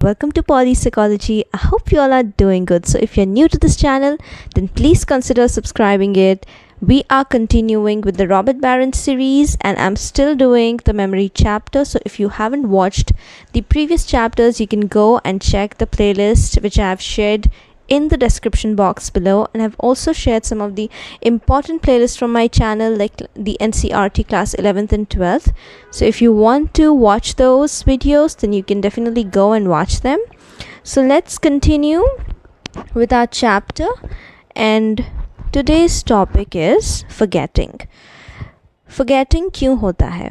Welcome to Poly Psychology. I hope you all are doing good. So, if you're new to this channel, then please consider subscribing it. We are continuing with the Robert Barron series, and I'm still doing the memory chapter. So, if you haven't watched the previous chapters, you can go and check the playlist which I have shared in the description box below, and I've also shared some of the important playlists from my channel, like the NCERT class 11th and 12th. So if you want to watch those videos, then you can definitely go and watch them. So let's continue with our chapter, and today's topic is forgetting. Forgetting क्यों होता है?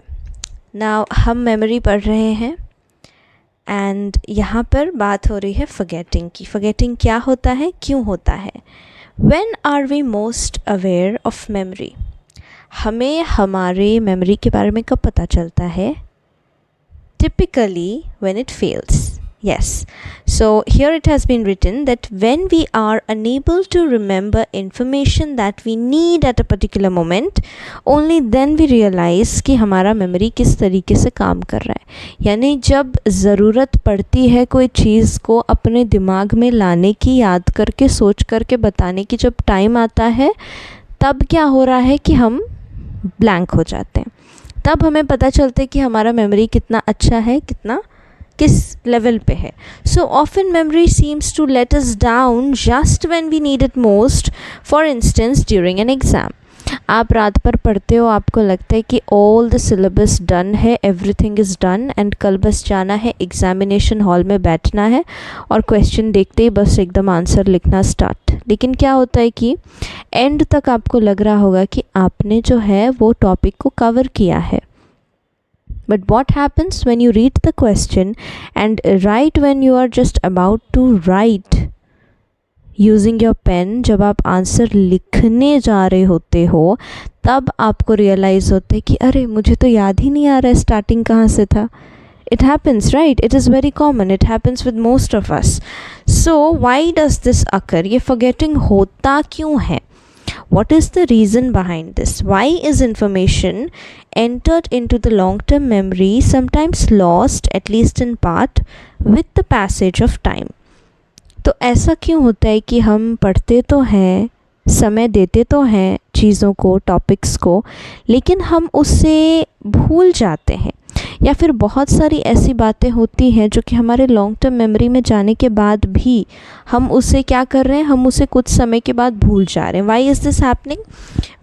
Now हम memory पढ़ रहे हैं, and यहाँ पर बात हो रही है फॉरगेटिंग की. फॉरगेटिंग क्या होता है, क्यों होता है? When are we most aware of memory? हमें हमारे मेमोरी के बारे में कब पता चलता है? Typically when it fails. Yes, so here it has been written that when we are unable to remember information that we need at a particular moment, only then we realize कि हमारा memory किस तरीके से काम कर रहा है. यानी जब ज़रूरत पड़ती है कोई चीज़ को अपने दिमाग में लाने की, याद करके, सोच करके बताने की, जब टाइम आता है, तब क्या हो रहा है कि हम ब्लैंक हो जाते हैं. तब हमें पता चलता है कि हमारा मेमोरी कितना अच्छा है, किस लेवल पे है. So often memory seems to let us down just when we need it most. For instance during an exam, आप रात पर पढ़ते हो, आपको लगता है कि ऑल द सिलेबस डन है, एवरीथिंग इज़ डन, एंड कल बस जाना है, एग्जामिनेशन हॉल में बैठना है और क्वेश्चन देखते ही बस एकदम आंसर लिखना स्टार्ट. लेकिन क्या होता है कि एंड तक आपको लग रहा होगा कि आपने जो है वो टॉपिक को कवर किया है. But what happens when you read the question and right when you are just about to write using your pen, जब आप आंसर लिखने जा रहे होते हो, तब आपको रियलाइज़ होता है कि अरे मुझे तो याद ही नहीं आ रहा है स्टार्टिंग कहाँ से था. It happens, right? It is very common. It happens with most of us. So why does this occur? ये forgetting होता क्यों है? What is the reason behind this? Why is information entered into the long-term memory sometimes lost, at least in part, with the passage of time? तो ऐसा क्यों होता है कि हम पढ़ते तो हैं, समय देते तो हैं चीज़ों को, टॉपिक्स को, लेकिन हम उससे भूल जाते हैं, या फिर बहुत सारी ऐसी बातें होती हैं जो कि हमारे लॉन्ग टर्म मेमोरी में जाने के बाद भी हम उसे क्या कर रहे हैं, हम उसे कुछ समय के बाद भूल जा रहे हैं. Why is this happening?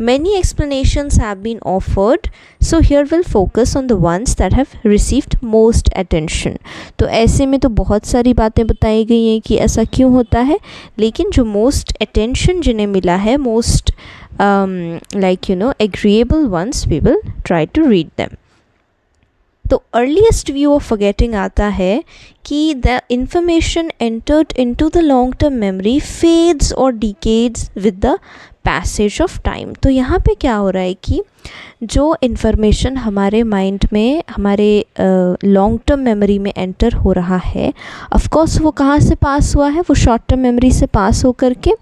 Many explanations have been offered, so here will focus on the ones that have received most attention. तो ऐसे में तो बहुत सारी बातें बताई गई हैं कि ऐसा क्यों होता है, लेकिन जो मोस्ट अटेंशन जिन्हें मिला है, most agreeable ones, we will try to read them. तो अर्लीस्ट व्यू ऑफ फॉरगेटिंग आता है कि the information entered into the long term memory fades और decades with the passage of time. तो यहाँ पे क्या हो रहा है कि जो इन्फॉर्मेशन हमारे माइंड में, हमारे लॉन्ग टर्म मेमोरी में एंटर हो रहा है, ऑफ कोर्स वो कहाँ से पास हुआ है? वो शॉर्ट टर्म मेमोरी से पास हो करके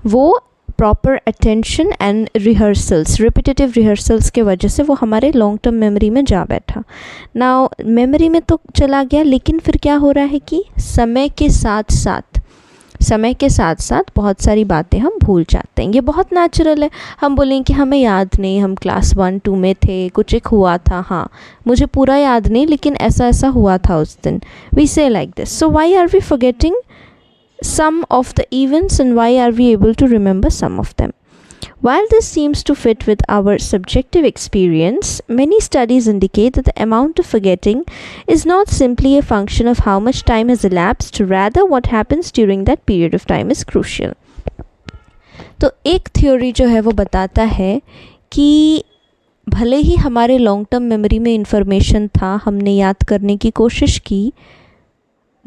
वो proper attention and rehearsals, repetitive rehearsals के वजह से वो हमारे लॉन्ग टर्म मेमोरी में जा बैठा. नाउ मेमोरी में तो चला गया, लेकिन फिर क्या हो रहा है कि समय के साथ साथ बहुत सारी बातें हम भूल जाते हैं. ये बहुत नेचुरल है. हम बोलें कि हमें याद नहीं, हम क्लास 1-2 में थे, कुछ एक हुआ था, हाँ मुझे पूरा याद नहीं, लेकिन ऐसा ऐसा हुआ था उस दिन. We say like this. So why are we forgetting some of the events, and why are we able to remember some of them? While this seems to fit with our subjective experience, many studies indicate that the amount of forgetting is not simply a function of how much time has elapsed, rather what happens during that period of time is crucial. तो एक theory जो है वो बताता है कि भले ही हमारे लॉन्ग टर्म मेमोरी में इंफॉर्मेशन था, हमने याद करने की कोशिश की,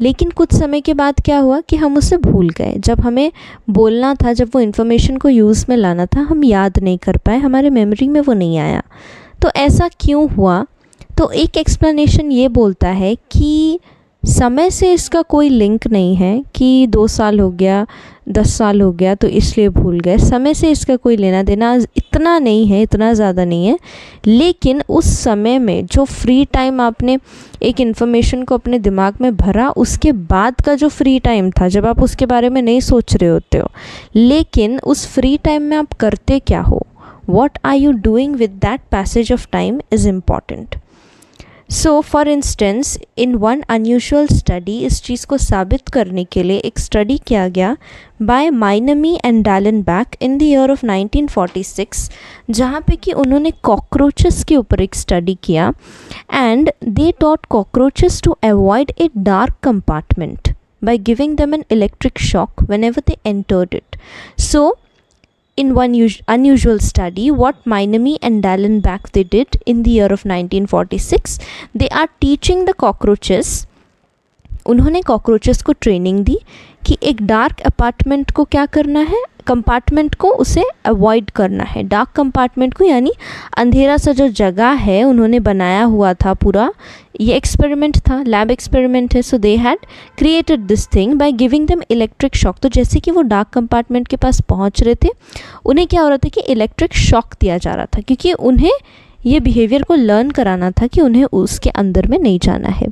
लेकिन कुछ समय के बाद क्या हुआ कि हम उसे भूल गए. जब हमें बोलना था, जब वो इन्फॉर्मेशन को यूज़ में लाना था, हम याद नहीं कर पाए, हमारे मेमोरी में वो नहीं आया. तो ऐसा क्यों हुआ? तो एक एक्सप्लेनेशन ये बोलता है कि समय से इसका कोई लिंक नहीं है कि 2 साल हो गया, 10 साल हो गया तो इसलिए भूल गए। समय से इसका कोई लेना देना इतना नहीं है, इतना ज़्यादा नहीं है। लेकिन उस समय में जो फ्री टाइम आपने एक इन्फॉर्मेशन को अपने दिमाग में भरा, उसके बाद का जो फ्री टाइम था, जब आप उसके बारे में नहीं सोच रहे होते हो, लेकिन उस फ्री टाइम में आप करते क्या हो, what are you doing with that passage of time is important. So for instance, in one unusual study, इस चीज़ को साबित करने के लिए एक स्टडी किया गया by Minami and Dallenbach in the year of 1946, जहाँ पे कि उन्होंने कॉकरोचेस के ऊपर एक स्टडी किया and they taught cockroaches to avoid a dark compartment by giving them an electric shock whenever they entered it. So in one unusual study, what Minami and Dallenbach they did in the year of 1946, they are teaching the cockroaches, उन्होंने cockroaches को training दी कि एक dark apartment को क्या करना है, compartment को उसे अवॉइड करना है। डार्क कंपार्टमेंट को यानी अंधेरा सा जो जगह है उन्होंने बनाया हुआ था पूरा, ये एक्सपेरिमेंट था, लैब एक्सपेरिमेंट है। So they had created this thing by giving them electric shock. तो जैसे कि वो डार्क कंपार्टमेंट के पास पहुंच रहे थे, उन्हें क्या हो रहा था कि इलेक्ट्रिक शॉक दिया जा रहा था, क्योंकि उन्हें ये बिहेवियर को लर्न कराना था कि उन्हें उसके अंदर में नहीं जाना है।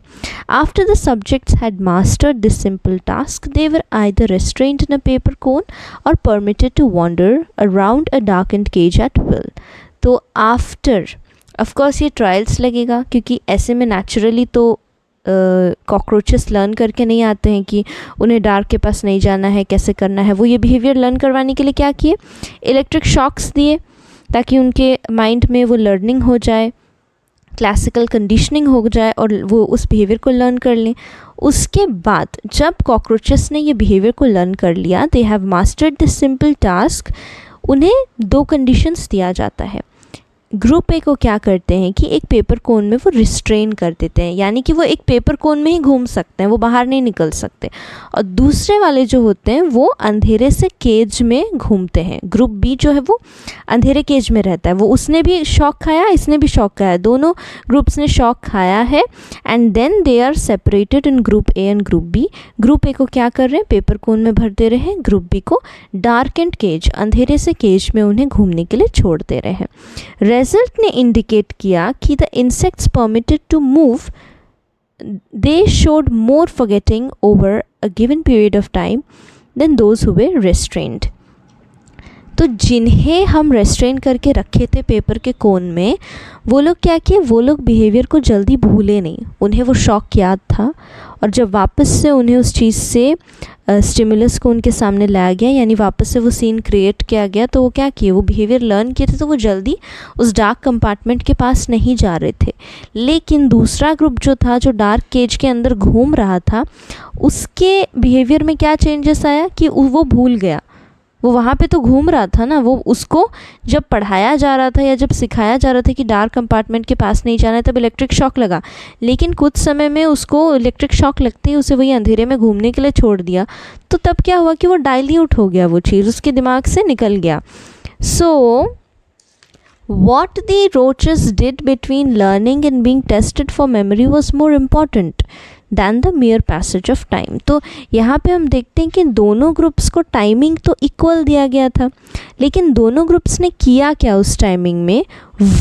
After the subjects had mastered this simple task, they were either restrained in a paper cone or permitted to wander around a darkened cage at will. तो आफ्टर ऑफकोर्स ये ट्रायल्स लगेगा, क्योंकि ऐसे में नेचुरली तो कॉकरोचेस लर्न करके नहीं आते हैं कि उन्हें डार्क के पास नहीं जाना है, कैसे करना है। वो ये बिहेवियर लर्न करवाने के लिए क्या किए, इलेक्ट्रिक शॉक्स दिए ताकि उनके माइंड में वो लर्निंग हो जाए, क्लासिकल कंडीशनिंग हो जाए और वो उस बिहेवियर को लर्न कर लें। उसके बाद जब कॉकरोचेस ने ये बिहेवियर को लर्न कर लिया, they have mastered this simple task, उन्हें 2 कंडीशंस दिया जाता है। ग्रुप ए को क्या करते हैं कि एक पेपर कोन में वो रिस्ट्रेन कर देते हैं, यानी कि वो एक पेपर कोन में ही घूम सकते हैं, वो बाहर नहीं निकल सकते। और दूसरे वाले जो होते हैं वो अंधेरे से केज में घूमते हैं। ग्रुप बी जो है वो अंधेरे केज में रहता है, वो उसने भी शॉक खाया, इसने भी शॉक खाया, दोनों ग्रुप्स ने शॉक खाया है। And then they are separated in group A and group B. Group A को क्या कर रहे हैं, पेपर कोन में भर दे रहे हैं, ग्रुप बी को डार्क एंड केज, अंधेरे से केज में उन्हें घूमने के लिए छोड़ दे रहे हैं। रिजल्ट ने इंडिकेट किया कि the insects permitted to move, they showed more forgetting over a given period of time than those who were restrained. तो जिन्हें हम रेस्ट्रेन करके रखे थे पेपर के कोन में, वो लोग क्या किए, वो लोग बिहेवियर को जल्दी भूले नहीं, उन्हें वो शॉक याद था। और जब वापस से उन्हें उस चीज़ से स्टिमुलस को उनके सामने लाया गया, यानी वापस से वो सीन क्रिएट किया गया, तो वो क्या किए, वो बिहेवियर लर्न किए थे, तो वो जल्दी उस डार्क कंपार्टमेंट के पास नहीं जा रहे थे। लेकिन दूसरा ग्रुप जो था, जो डार्क केज के अंदर घूम रहा था, उसके बिहेवियर में क्या चेंजेस आया कि वो भूल गया। वो वहाँ पे तो घूम रहा था ना, वो उसको जब पढ़ाया जा रहा था या जब सिखाया जा रहा था कि डार्क कंपार्टमेंट के पास नहीं जाना है, तब इलेक्ट्रिक शॉक लगा। लेकिन कुछ समय में उसको इलेक्ट्रिक शॉक लगते ही उसे वही अंधेरे में घूमने के लिए छोड़ दिया, तो तब क्या हुआ कि वो डाइल्यूट हो गया, वो चीज़ उसके दिमाग से निकल गया। सो what the roaches did between learning and being tested for memory was more important than the mere passage of time. तो यहाँ पे हम देखते हैं कि दोनों ग्रुप्स को टाइमिंग तो इक्वल दिया गया था, लेकिन दोनों ग्रुप्स ने किया क्या उस टाइमिंग में,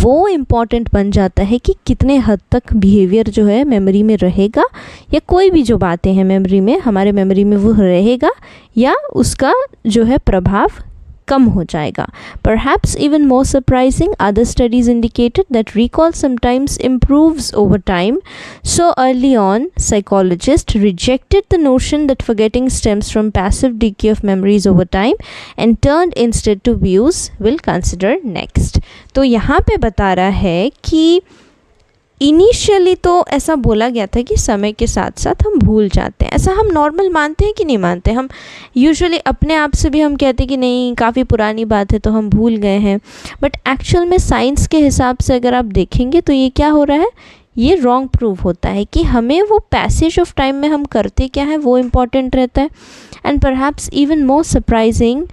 वो इम्पॉर्टेंट बन जाता है कि कितने हद तक बिहेवियर जो है मेमोरी में रहेगा, या कोई भी जो बातें हैं मेमोरी में, हमारे मेमोरी में वो रहेगा या उसका जो है प्रभाव कम हो जाएगा। Perhaps even more surprising, other studies indicated that recall sometimes improves over time. So early on, psychologists rejected the notion that forgetting stems from passive decay of memories over time and turned instead to views we'll consider next. तो यहाँ पे बता रहा है कि initially तो ऐसा बोला गया था कि समय के साथ साथ हम भूल जाते हैं। ऐसा हम नॉर्मल मानते हैं कि नहीं मानते, हम यूजुअली अपने आप से भी हम कहते हैं कि नहीं काफ़ी पुरानी बात है तो हम भूल गए हैं। बट एक्चुअल में साइंस के हिसाब से अगर आप देखेंगे तो ये क्या हो रहा है, ये रॉन्ग प्रूव होता है कि हमें वो पैसेज ऑफ टाइम में हम करते क्या है वो इम्पॉर्टेंट रहता है। And perhaps even more surprising,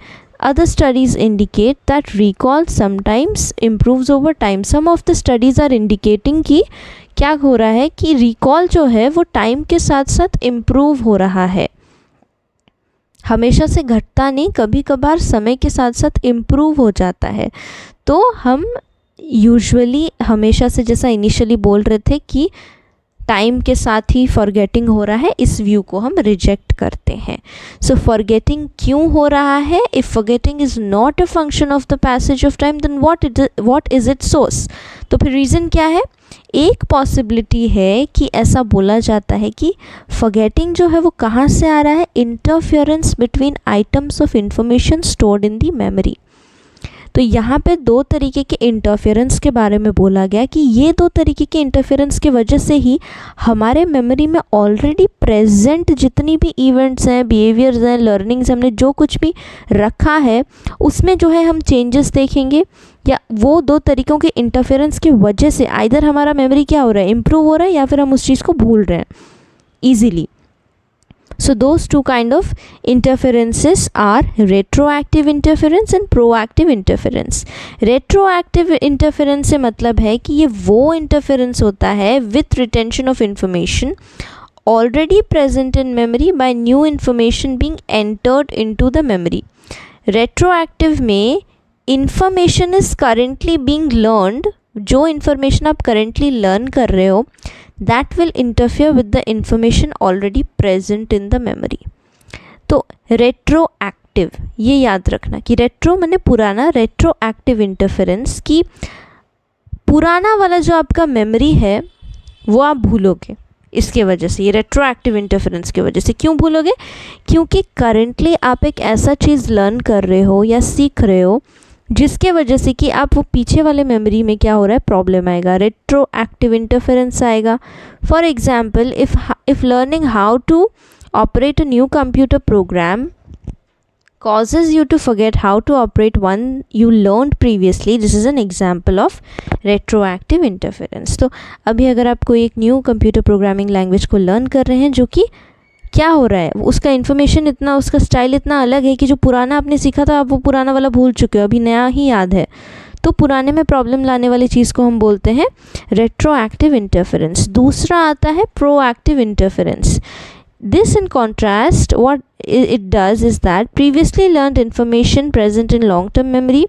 Other studies indicate that recall sometimes improves over time. Some of the studies are indicating कि क्या हो रहा है कि रिकॉल जो है वो टाइम के साथ साथ इम्प्रूव हो रहा है, हमेशा से घटता नहीं, कभी कभार समय के साथ साथ इम्प्रूव हो जाता है। तो हम यूजुअली हमेशा से जैसा इनिशियली बोल रहे थे कि टाइम के साथ ही फॉरगेटिंग हो रहा है, इस व्यू को हम रिजेक्ट करते हैं। सो फॉरगेटिंग क्यों हो रहा है? If forgetting is not a function of the passage of time then what is it source? तो फिर रीज़न क्या है? एक पॉसिबिलिटी है कि ऐसा बोला जाता है कि फॉरगेटिंग जो है वो कहाँ से आ रहा है? Interference between items of information stored in the memory. तो यहाँ पे दो तरीके के इंटरफेरेंस के बारे में बोला गया कि ये दो तरीके के इंटरफेरेंस की वजह से ही हमारे मेमोरी में ऑलरेडी प्रेजेंट जितनी भी इवेंट्स हैं, बिहेवियर्स हैं, लर्निंग्स, हमने जो कुछ भी रखा है उसमें जो है हम चेंजेस देखेंगे, या वो दो तरीक़ों के इंटरफेरेंस की वजह से आइदर हमारा मेमोरी क्या हो रहा है, इम्प्रूव हो रहा है, या फिर हम उस चीज़ को भूल रहे हैं easily. So those two kind of interferences are retroactive interference and proactive interference. Retroactive interference से मतलब है कि ये वो interference होता है with retention of information already present in memory by new information being entered into the memory. Retroactive में information is currently being learned, जो information आप currently learn कर रहे हो that will interfere with the information already present in the memory. तो retroactive ये याद रखना कि retro माने पुराना, retroactive interference की पुराना वाला जो आपका memory है वो आप भूलोगे इसके वजह से, ये retroactive interference की वजह से। क्यों भूलोगे? क्योंकि currently आप एक ऐसा चीज़ learn कर रहे हो या सीख रहे हो जिसके वजह से कि आप वो पीछे वाले मेमोरी में क्या हो रहा है, प्रॉब्लम आएगा, रेट्रोएक्टिव इंटरफेरेंस आएगा। For example if learning how to operate a new computer program causes you to forget how to operate one you learned previously, this is an example of retroactive interference. तो अभी अगर आप कोई एक new computer programming language को learn कर रहे हैं जो कि क्या हो रहा है, उसका इन्फॉर्मेशन इतना, उसका स्टाइल इतना अलग है कि जो पुराना आपने सीखा था आप वो पुराना वाला भूल चुके हो, अभी नया ही याद है, तो पुराने में प्रॉब्लम लाने वाली चीज़ को हम बोलते हैं रेट्रोएक्टिव इंटरफेरेंस। दूसरा आता है proactive interference. This in contrast what it does is that previously learned information present in long term memory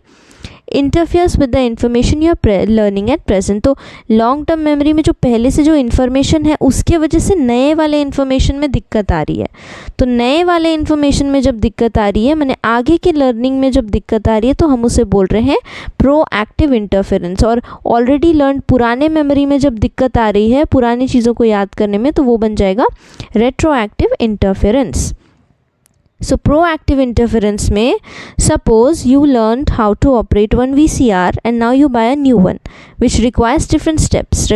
interferes with the information you are learning at present. तो लॉन्ग टर्म मेमोरी में जो पहले से जो information है उसके वजह से नए वाले इन्फॉर्मेशन में दिक्कत आ रही है। तो नए वाले इन्फॉर्मेशन में जब दिक्कत आ रही है, मैंने आगे के लर्निंग में जब दिक्कत आ रही है, तो हम उसे बोल रहे हैं प्रोएक्टिव इंटरफेरेंस। और ऑलरेडी लर्न पुराने मेमोरी में जब दिक्कत आ रही है पुरानी चीज़ों को याद करने में, तो वो बन जाएगा retroactive interference. So proactive interference में suppose you learned how to operate one VCR and now you buy a new one which requires different steps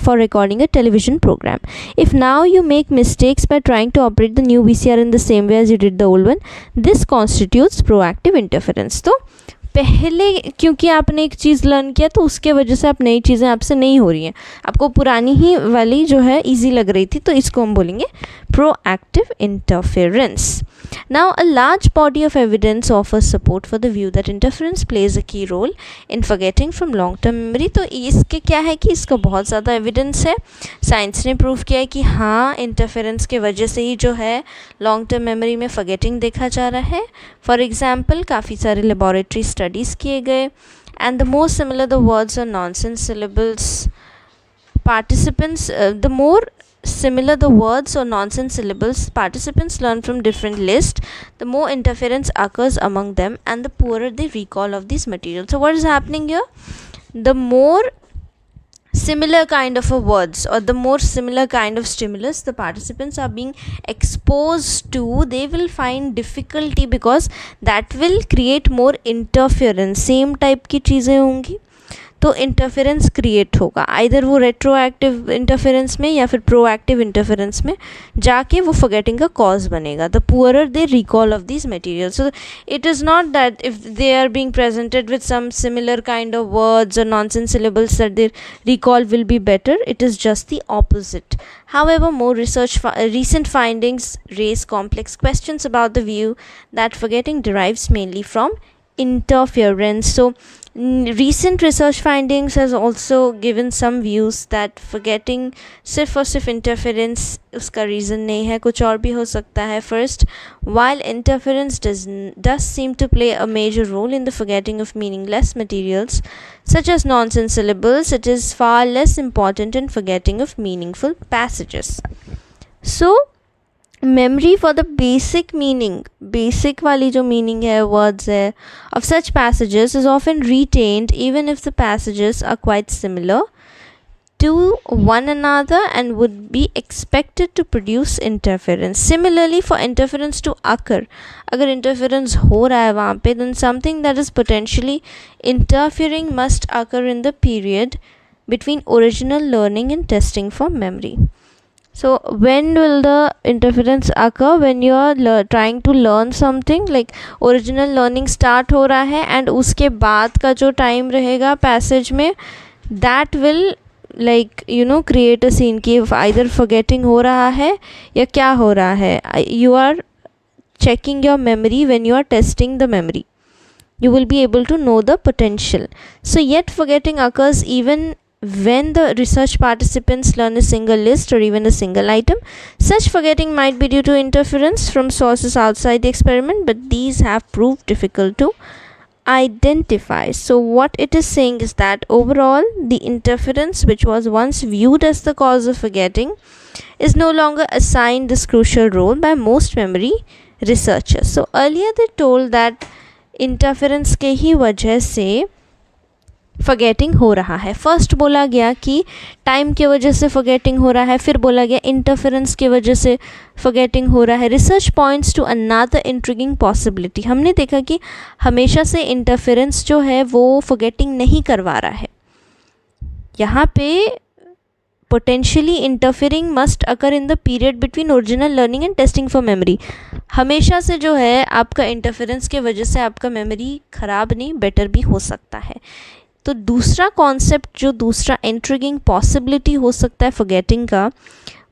for recording a television program. If now you make mistakes by trying to operate the new VCR in the same way as you did the old one, this constitutes proactive interference. तो पहले क्योंकि आपने एक चीज़ learn किया तो उसके वजह से आप नई चीज़ें आपसे नहीं हो रही हैं, आपको पुरानी ही वाली जो है इजी लग रही थी, तो इसको हम बोलेंगे proactive interference. Now, a large body of evidence offers support for the view that interference plays a key role in forgetting from long-term memory. तो इसके क्या है कि इसका बहुत ज़्यादा एविडेंस है, साइंस ने प्रूव किया है कि हाँ इंटरफेरेंस के वजह से ही जो है लॉन्ग टर्म मेमोरी में forgetting देखा जा रहा है। फॉर एग्जाम्पल काफ़ी सारे लेबॉरेटरी स्टडीज़ किए गए, and the more similar the words और nonsense syllables participants the more similar the words or nonsense syllables participants learn from different lists, the more interference occurs among them and the poorer the recall of these materials. So what is happening here? The more similar kind of a words or the more similar kind of stimulus the participants are being exposed to, they will find difficulty because that will create more interference. Same type की चीज़ें होंगी तो interference create होगा, either वो retroactive interference में या फिर proactive interference में जाके वो फॉरगेटिंग का कॉज बनेगा. The poorer their recall of this material. So it is not that if they are being presented with some similar kind of words और nonsense syllables that their recall will be better. It is just the opposite. However, more recent findings raise complex questions about the view that forgetting derives mainly from interference. So recent research findings has also given some views that forgetting सिर्फ और सिर्फ interference उसका reason नहीं है, कुछ और भी हो सकता है. First, while interference does seem to play a major role in the forgetting of meaningless materials such as nonsense syllables, it is far less important in forgetting of meaningful passages. So memory for the basic meaning, basic वाली जो meaning है, words है, of such passages is often retained even if the passages are quite similar to one another and would be expected to produce interference. Similarly, for interference to occur, अगर interference हो रहा है वहाँ पे, then something that is potentially interfering must occur in the period between original learning and testing for memory. So when will the interference occur? When you are trying to learn something, like original learning start हो रहा है and उसके बाद का जो time रहेगा passage में, that will like create a scene कि either forgetting हो रहा है या क्या हो रहा है. You are checking your memory when you are testing the memory. You will be able to know the potential. So yet forgetting occurs even when the research participants learn a single list or even a single item. Such forgetting might be due to interference from sources outside the experiment, but these have proved difficult to identify. So what it is saying is that overall the interference, which was once viewed as the cause of forgetting, is no longer assigned this crucial role by most memory researchers. So earlier they told that interference के ही वजह से forgetting हो रहा है. First बोला गया कि time की वजह से फॉरगेटिंग हो रहा है, फिर बोला गया इंटरफेरेंस की वजह से फॉरगेटिंग हो रहा है. Research points to another intriguing possibility. हमने देखा कि हमेशा से इंटरफेरेंस जो है वो फॉरगेटिंग नहीं करवा रहा है. यहाँ पे potentially interfering must occur in the period between original learning and testing for memory. हमेशा से जो है आपका इंटरफेरेंस के वजह से आपका मेमोरी ख़राब नहीं बेटर भी हो सकता है. तो दूसरा कॉन्सेप्ट जो दूसरा इंट्रिगिंग पॉसिबिलिटी हो सकता है फॉरगेटिंग का,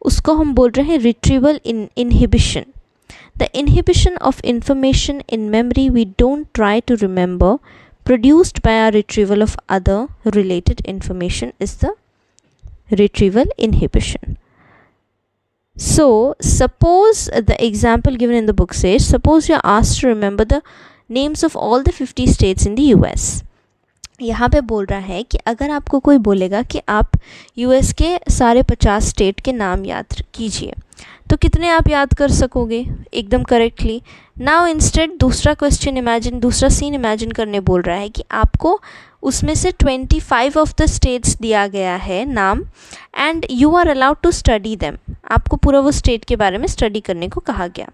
उसको हम बोल रहे हैं retrieval inhibition. The inhibition of information in memory we don't try to remember produced by our retrieval of other related information is the retrieval inhibition. So suppose the example given in the book says, suppose you are asked to remember the names of all the 50 states in the US. यहाँ पे बोल रहा है कि अगर आपको कोई बोलेगा कि आप यूएस के सारे 50 स्टेट के नाम याद कीजिए, तो कितने आप याद कर सकोगे एकदम करेक्टली. नाउ इंस्टेड दूसरा क्वेश्चन इमेजिन, दूसरा सीन इमेजिन करने बोल रहा है कि आपको उसमें से 25 ऑफ द स्टेट्स दिया गया है नाम and you are allowed to study them. आपको पूरा वो स्टेट के बारे में स्टडी करने को कहा गया.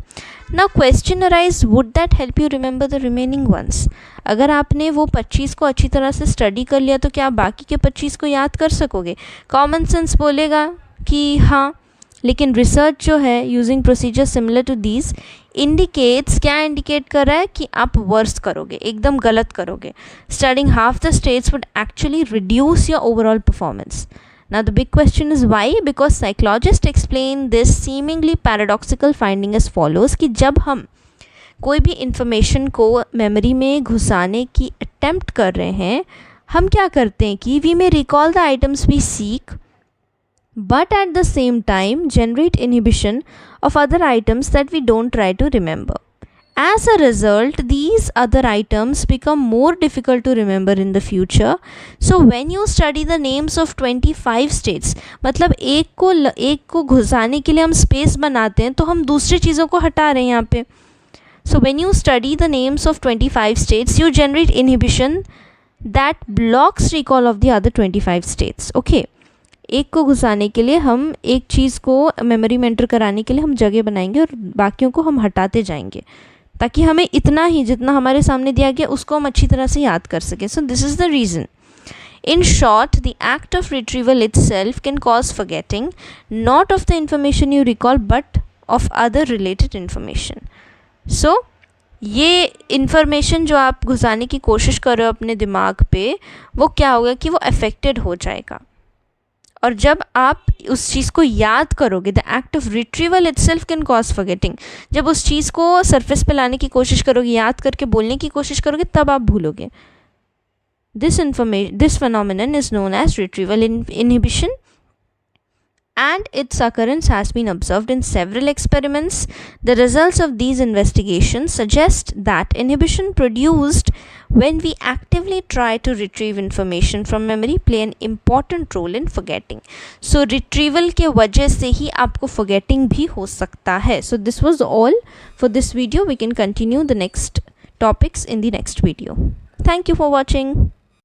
Now question arise, would that help you remember the remaining ones. अगर आपने वो 25 को अच्छी तरह से स्टडी कर लिया तो क्या आप बाकी के 25 को याद कर सकोगे. कॉमन सेंस बोलेगा कि हाँ, लेकिन रिसर्च जो है using procedure similar to these indicates, क्या इंडिकेट कर रहा है कि आप वर्स करोगे, एकदम गलत करोगे. Studying half the states would actually reduce your overall performance. Now the big question is why? Because psychologists explain this seemingly paradoxical finding as follows कि जब हम कोई भी इंफॉर्मेशन को मेमोरी में घुसाने की अटेम्प्ट कर रहे हैं, हम क्या करते हैं कि we may recall the items we seek but at the same time generate inhibition of other items that we don't try to remember. As a result, these other items become more difficult to remember in the future. So when you study the names of 25 states, मतलब एक को घुसाने के लिए हम space बनाते हैं तो हम दूसरी चीज़ों को हटा रहे हैं यहाँ पे. So when you study the names of 25 states, you generate inhibition that blocks recall of the other 25 states. Okay. एक को घुसाने के लिए हम एक चीज़ को मेमोरी में एंटर कराने के लिए हम जगह बनाएंगे और बाकियों को हम हटाते जाएंगे ताकि हमें इतना ही जितना हमारे सामने दिया गया उसको हम अच्छी तरह से याद कर सकें. So this is the reason. In short, the act of retrieval itself can cause forgetting, not of the information you recall but of other related information. So ये इन्फॉर्मेशन जो आप घुसाने की कोशिश कर रहे हो अपने दिमाग पे, वो क्या होगा कि वो अफेक्टेड हो जाएगा. और जब आप उस चीज़ को याद करोगे, the act of retrieval itself can cause forgetting. जब उस चीज़ को सरफेस पे लाने की कोशिश करोगे, याद करके बोलने की कोशिश करोगे, तब आप भूलोगे. This phenomenon is known as retrieval inhibition, and its occurrence has been observed in several experiments. The results of these investigations suggest that inhibition produced when we actively try to retrieve information from memory play an important role in forgetting. So retrieval के वजह से ही आपको forgetting भी हो सकता है. So this was all for this video. We can continue the next topics in the next video. Thank you for watching.